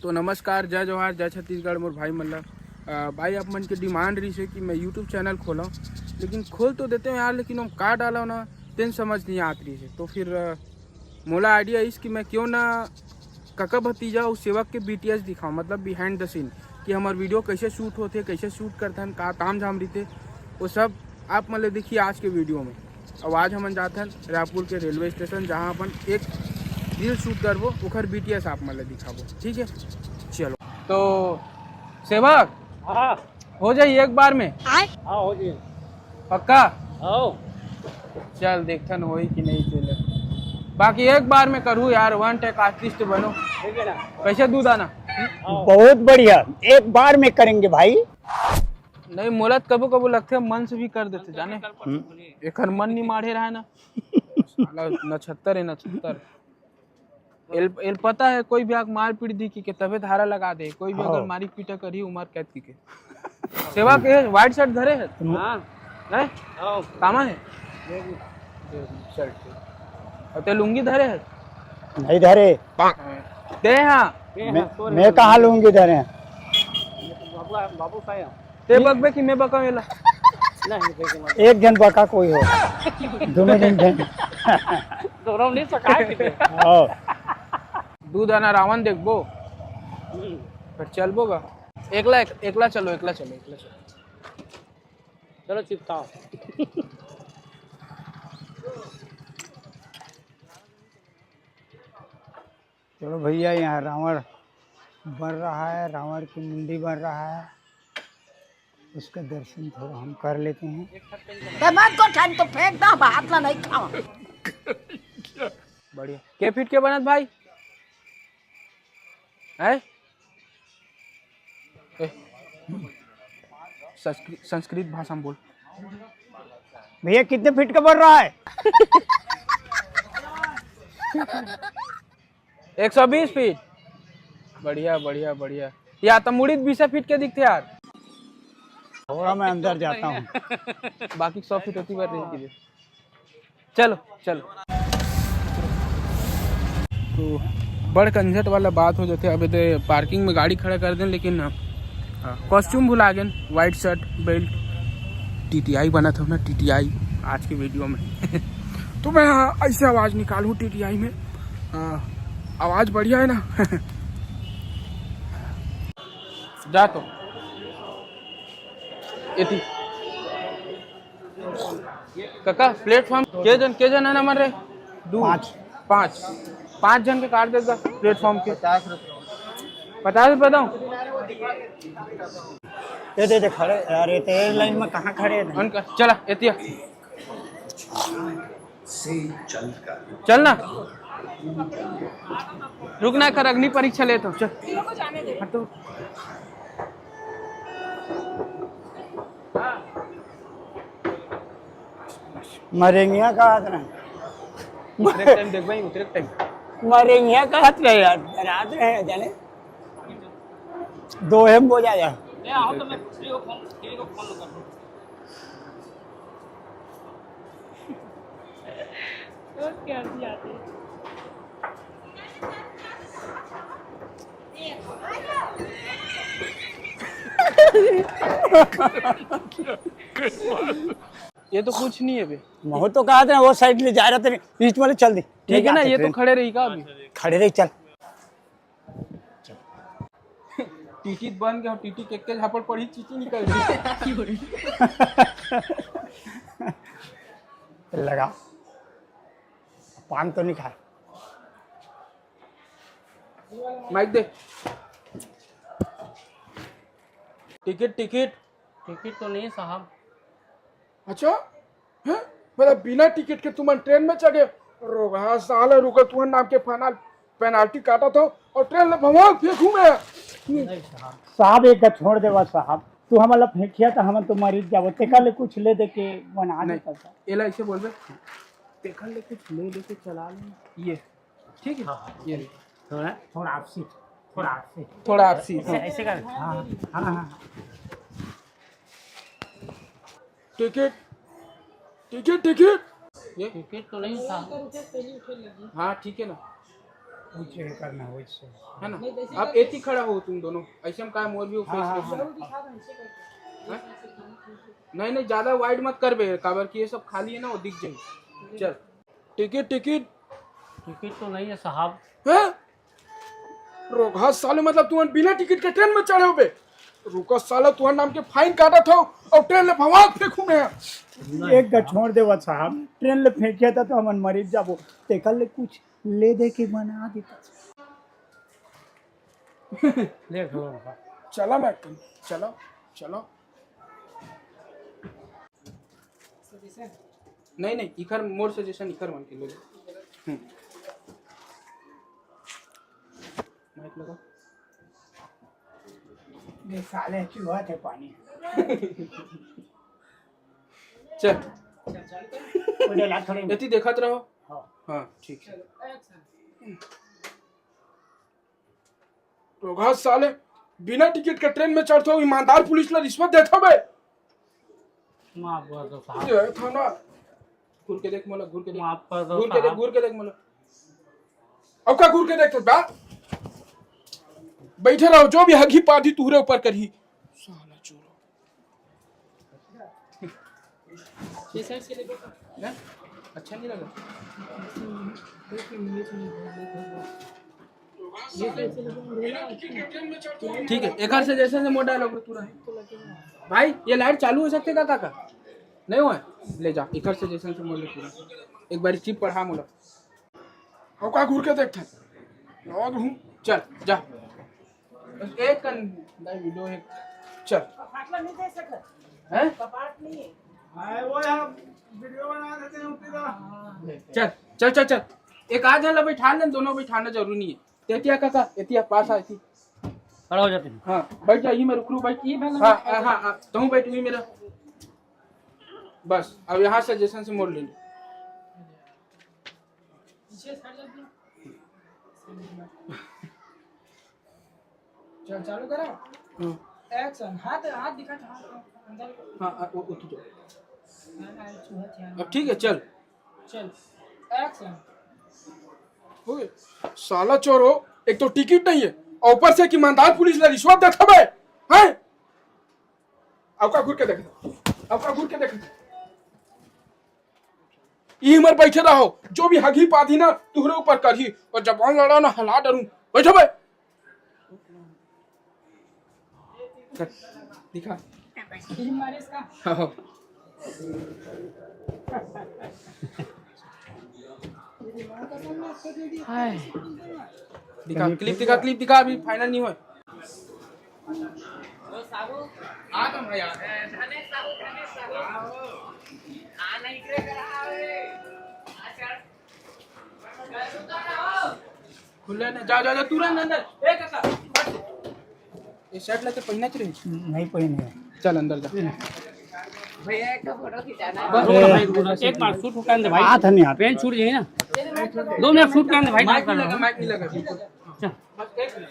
तो नमस्कार, जय जवाहर, जय छत्तीसगढ़। मोर भाई मतलब भाई आप मन के डिमांड रही है कि मैं यूट्यूब चैनल खोला, लेकिन खोल तो देते हैं यार, लेकिन हम का डाला ना तेन समझ नहीं आती रही है। तो फिर मोला आइडिया इस कि मैं क्यों ना कका भतीजा उस सेवक के BTS दिखाऊँ, मतलब बिहाइंड द सीन कि हमारे वीडियो कैसे शूट होते, कैसे शूट करते हैं, का ताम झाम रहते, वो सब आप मतलब देखिए आज के वीडियो में। अब आज हम जाते हैं रायपुर के रेलवे स्टेशन, जहाँ अपन एक रील शूट करबो, ओखर BTS आप मतलब दिखाबो, ठीक है। चलो तो सेवक हाँ हो जाइए एक बार में। हाँ हो जी। पक्का? आओ चल देखथन होई कि नहीं चले, बाकी एक बार में करूँ यार, वन टेक आर्टिस्ट बनो। ठीक है ना। कैसे दूध आना? बहुत बढ़िया, एक बार में करेंगे भाई। नहीं मोलत कबो कबो लगते मन से भी कर देते जाने, एक मन नहीं मारे रहा है ना। साला नछत्तर है नछत्तर। एल पता है कोई भी आग मार पीट दी की के तबे धारा लगा दे, कोई भी अगर मारी पीटा करी उमर कैद की के। सेवा के व्हाइट शर्ट धरे है? हाँ नहीं कामा है शर्ट और ते लुंगी धरे है? नहीं धरे दे हाँ मैं कहाँ लूंगी धरे। बाबू ते बकबे कि मैं बका मेला एक जन बका कोई हो दोनों दिन दोनों नहीं दूध आना रावण देखबो फिर चलबो गा। एकला चलो चलो चिपकाओ। चलो भैया, यहाँ रावण बन रहा है, रावण की मुंडी बन रहा है, उसका दर्शन थोड़ा हम कर लेते हैं। तो फेंक दो, हाथ में नहीं खाओ। बढ़िया के फीट के बनत भाई है? संस्कृत भाषा में बोल। भैया कितने फीट का बन रहा है? 120 फीट। बढ़िया बढ़िया बढ़िया। या तो मुड़ी 20 फीट के दिखते यार। थोड़ा मैं अंदर जाता हूँ। बाकी 100 फीट होती बढ़ रही है। चलो तो बड़ कंझट वाला बात हो जाते। अब पार्किंग में गाड़ी खड़ा कर दें, लेकिन कॉस्ट्यूम भुला गए, वाइट शर्ट बेल्ट TTI बना था ना, TTI आज की वीडियो में। तो मैं ऐसे आवाज़ निकालूँ TTI में, आवाज़ बढ़िया है ना। जा तो एती काका प्लेटफॉर्म के जन है ना मर रहे? पाँच जन के काट देगा प्लेटफॉर्म के। 50 रुपये दो। दे खड़े, अरे तेरे लाइन में कहाँ खड़े हैं? चला एतिया चल ना, रुकना कर, अग्नि परीक्षा लेता हूँ। चल तो मरेंगिया का हाथ रहे टाइम देख भाई, उतरे टाइम मरेंगिया का हाथ रहे यार, रात रहे जाने दो हम हो जाए यार। ये तो कुछ नहीं है बे। वो तो कहा था वो साइड में जा रहा था, बीच वाले चल दी। ठीक है ना, ये तो खड़े रही का अभी। खड़े रही चल। टीटी बन गया, टीटी के झापड़ पड़ी, चीटी निकल गई। लगा पान तो नहीं खाए। माइक दे। टिकट तो नहीं साहब। अच्छा है, मतलब बिना टिकट के तुम ट्रेन में चढ़े? हाँ साल रुका, तुम्हारे नाम के पेनाल्टी काटा था और ट्रेन में भगवान फेंकू मैं। साहब एक छोड़ देवा साहब, तू हमारा फेंकिया तो हम तो मरीज जाओ, तेका ले कुछ ले दे के बना नहीं पता। एला ऐसे बोल बे, तेका ले कुछ ले लेके चला ले ये, ठीक है। ये थोड़ा आपसी ऐसे कर। हाँ टिकट ये टिकट तो नहीं था। हाँ ठीक है ना, ऊँचे करना हो इससे। है ना। आप एक ही खड़ा हो तुम दोनों, ऐसे में काय मोर भी नहीं नहीं ज्यादा वाइड मत कर बे, काबर की ये सब खाली है ना, वो दिख जाए। चल टिकट टिकट टिकट तो नहीं है साहब। है रोगा साले, मतलब तुम बिना टिकट के ट्रेन में चढ़े हो बे? रुको साला, तुम्हारे नाम के फाइन काटा था और ट्रेन ले भवाग फेंकू मैं। एक का छोड़ देवा साहब, ट्रेन ले फेंकिया था तो हमन मरीज जाबो, तेकल ले कुछ ले दे के बना देता। देख लो चला मैं, चलो चलो। नहीं नहीं इखर मोर सजेशन इखर मान के लो। माइक लगा। ये साले चूहा थे पानी। चल ओडे ला थोड़ी यति देखत रहो। हां हाँ ठीक है। रोगा साले, बिना टिकट के ट्रेन में चढ़ते हो, ईमानदार पुलिस ला रिश्वत देता बे? माफ कर दो साहब, ये था ना। घूर के देख मोला, घूर के देख, माफ कर दो घूर के देख, साहब। घूर के देख मोला। अब का घूर के देख बा? बैठे रहो, जो भी हगी पादी तुहरे ऊपर करही। साला चोरो। ये साइड से देखो ना, अच्छा नहीं लगा। ठीक है, एक से जैसे मोड़ डायलॉग तू रहे भाई। ये लाइट चालू हो सकते का काका? नहीं हुआ ले जा, एक से जैसे मोड़ ले पूरा। एक बार चिप पढ़ा मोला। और का घूर के देखता लॉग हूं। चल जा, बस एक कन वीडियो है। चल फाटला नहीं दे सकत, हैं? कपाट नहीं है। आए वो हम वीडियो बना देते हैं ऊपर। चल चल चल चल, एक आध जन बैठा ले, दोनों बैठाना जरूरी नहीं है। तेतिया काका, एतिया पास आ थी। खड़ा हो जाते हैं। हाँ बैठ जा, ही मैं रुक रू बैठ। हाँ हाँ हाँ, तुम बैठ ही मेरा। बस अब यहाँ से जैसन से मोड़ ले। चल चालू करो। एक्शन। हाथ हाथ दिखा, हाथ अंदर। हाँ वो उठ जाओ। चूहा ध्यान। अब ठीक है चल। चल एक्शन। हो गया। साला चोर हो, एक तो टिकट नहीं है और ऊपर से कि ईमानदार पुलिस ला रिश्वत देता बे हैं? अब का घूर के देखा, अब का घूर के देखा। ई मर बैठे रहो, जो भी हगी पादी ना तुहरे ऊपर करही, और जबान लड़ा ना हला डरूं। बैठो बे। दिखा फिल्म मारे इसका। हाँ। दिखा क्लिप, दिखा क्लिप, दिखा। अभी फाइनल नहीं हुआ। आ तुम भैया खुले ना, जा जा जा तुरंत अंदर। ए काका ये शर्ट लेके पहनना चाहिए। नहीं पहने। चल अंदर जा। भैया का फोटो खिंचाना। एक बार शूट होकर दे भाई। हाथ नहीं आता। ट्रेन छूट जाएगी ना, 2 मिनट शूट करने दे भाई। माइक नहीं लगा, माइक नहीं लगा। चल। बस एक मिनट।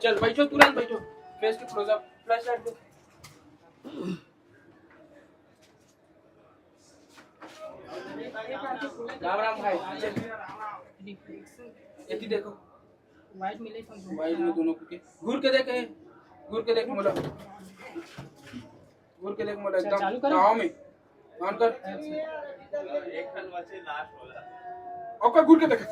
चल बैठो, तुरंत बैठो। फेस के क्लोजअप, फ्लैश लाइट दो। राम राम भाई। ये देखो वाइट मिले तो वाइट में दोनों के घूर के देखे, घूर के देख मोला, घूर के देख मोला एकदम गाँव में ऑन कर। और का घूर के देखे।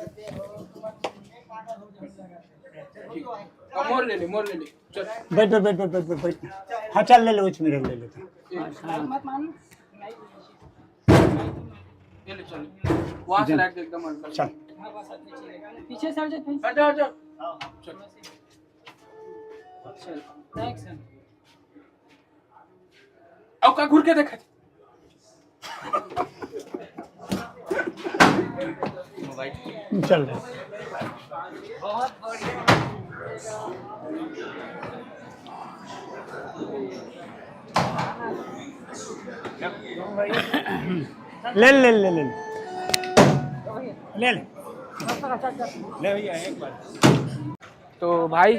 अब मोर ले ले, मोर ले ले। चल बैठ बैठ बैठ बैठ बैठ बैठ। हाँ चल ले लो, उसमें ले लेते। मत मानो। ये ले चल, वहाँ से लाइट एकदम ऑन कर। चल हाँ बस हाथ नीचे लगा। पीछे से हट जा भाई। हट जा, हट जा। चल चल। एक्शन। अब का घूर के देखा। चल बहुत बढ़िया। ले ले ले ले ले ले भैया एक बार। तो भाई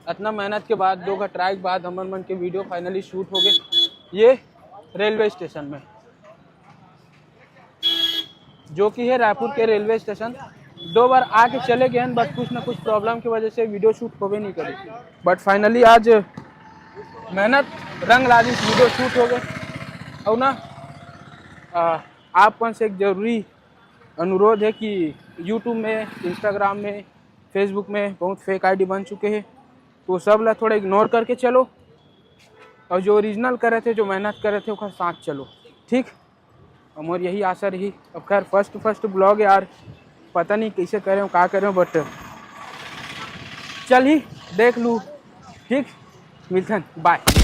इतना मेहनत के बाद 2 का ट्राई के बाद हमर मन के वीडियो फाइनली शूट हो गए। ये रेलवे स्टेशन में, जो कि है रायपुर के रेलवे स्टेशन। 2 बार आके चले गए हैं, बस कुछ ना कुछ प्रॉब्लम की वजह से वीडियो शूट होवे नहीं करी। बट फाइनली आज मेहनत रंग ला दी, वीडियो शूट हो गए। और ना आप से एक ज़रूरी अनुरोध है कि यूट्यूब में, इंस्टाग्राम में, फेसबुक में बहुत फेक आईडी बन चुके हैं, तो सब ला थोड़ा इग्नोर करके चलो और जो ओरिजिनल कर रहे थे, जो मेहनत कर रहे थे उसका साथ चलो, ठीक। हमारी यही आशा रही। अब खैर फर्स्ट ब्लॉग यार, पता नहीं कैसे कर रहे हो, क्या कर रहे हो, बट चल ही देख लूँ, ठीक। मिलते हैं, बाय।